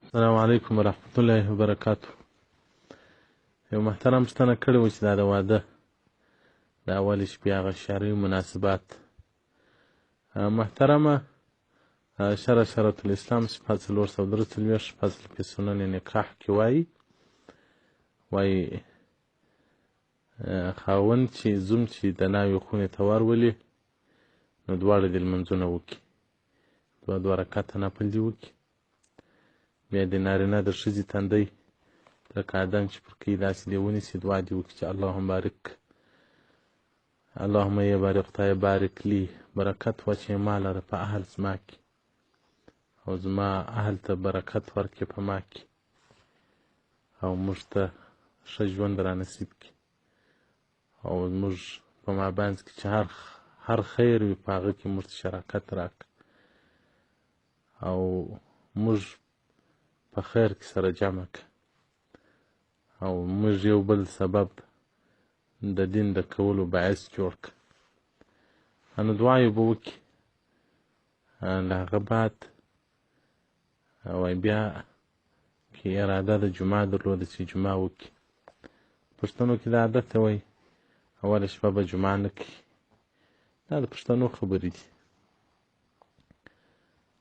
السلام علیکم ورحمت الله وبرکاتو. یو محترم پوښتنه کړې وه چې دا د واده د اولې شپې هغه شرعي مناسبات. محترمه، شرط الاسلام صفحه 443 فصل فی سنن نکاح کې وایي خاوند چې زوم چې د ناوې خونې ته ورولي نو دواړه دې لمونځونه وکړي، دوه رکعته نفل دې وکړي. بیا د نارینه د ښځې تندی لکه ادم چې پر کوي داسې دې ونیسي، دعا دې وکړي چې اللهم یې بارک خدای بارک لی، برکت واچوې ما لره په اهل زما کې، او زما اهل ته برکت ورکړي په ما کې، او موږ ته ښه ژوند را نصیب کړي، او موږ په مابینځ کې چې هر خیر وي په هغه کې موږ ته شراکت راکړه، او موږ په خیر کې سره جمع کړه، او موږ یو بل سبب د دین د کولو باعث جوړ کړه. نو دعایې به وکړي. له هغه بعد وایي بیا که اراده د جمعه درلوده چې جمعه وکړي. پښتنو کې دا عادت دی، وایي اوله شپه به جمعه نه کوي. دا د پښتنو خبرې دي،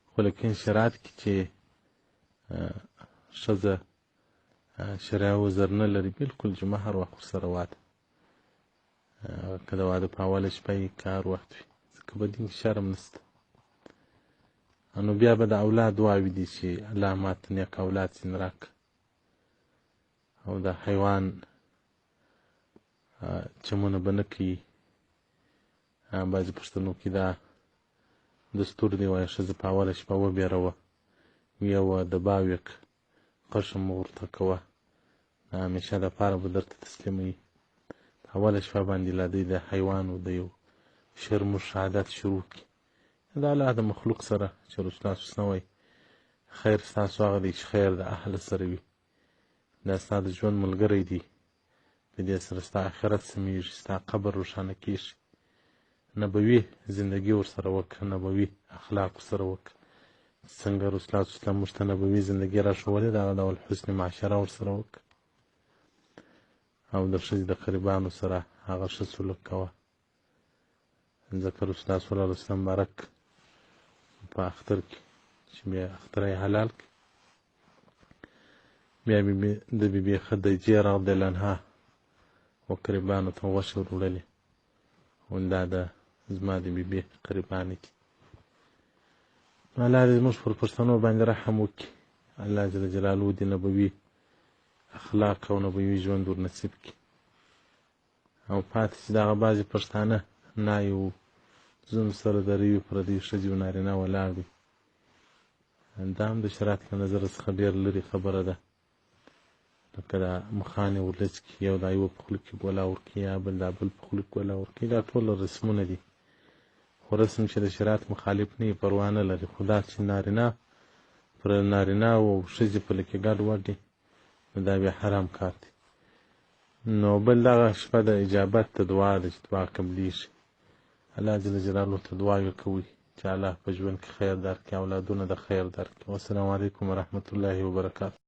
خو لیکن شرایط کې چې ښځه شرعي عذر نه لري، بلکل جمعه هر وخت ورسره واده، که د واده په اوله شپه یې که هر وخت وي، ځکه په دین کې شرم نشته. نو بیا به د اولاد دعاوې دي چې الله ماته نیک اولاد ځینې راکړه، او د حیوان چمونه به نه کوي. بعضې پښتنو کې دا دستور دی، وایي ښځه په اوله شپه وبېروه، یوه دبا ویې کړه، قشم مه ورته کوه، همیشه دپاره به درته تسلیموي. په اوله شپه باندې لا دوی د حیوانو د یو شرموښ عادت شروع کړي. د الله د مخلوق سره چې رسول الله صلی وایي خیر ستاسو هغه دی چې خیر د اهل سره وي، دا ستا د ژوند ملګری دی، په دې سره ستا آخرت سمیږي، ستا قبر روښانه کېږي. نبوي زندګي ورسره وکړه، نبوي اخلاق ورسره وکړه. څنګه رسول الله صلی موږ ته نبوي زندګي راښولې، دغه ډول حسن معاشره ورسره وکړه، او د ښځې د قریبانو سره هغه ښه سلوک کوه، ځکه رسول الله صلی الله علیه وسلم مبارک په اختر کې چې بیا اختر یې حلال کړي، بیا د بیبي خدیجې رضی الله عنها و قریبانو ته غوښې وروړلې، دا د زما د بیبي قریبانې دي. الله دې زموږ پر پښتنو باندې رحم وکړي، الله جل جلاله دې نبوي اخلاق او نبوي ژوند ور نصیب کړي، او پاتې چې دغه بعضې پښتانه نایي و زوم سره د روي پردۍ ښځې و نارینه ولاړ وي، دا هم د شریعت له نظره څخه ډېر لرې خبره ده. لکه دا مخانې ورلڅ کړي، یو دا یوه په خوله کې ګوله ورکړي، یا بل دا بل په خوله کې ګوله ورکړي، دا ټول رسمونه دي، خو رسم چې د شریعت مخالف نه وي پروا نه لري. خو دا چې نارینه پر نارینه او ښځې په کې ګډ وډ دي، نو دا بیا حرام کار دی. نو بل دغه شپه د اجابت د دعا ده چې دعا قبلیږي. الله جل جلاله ته دعاوې کوئ چې الله په ژوند کې خیر درکړي، اولادونه د خیر درکړي. والسلام علیکم ورحمت الله وبرکاتو.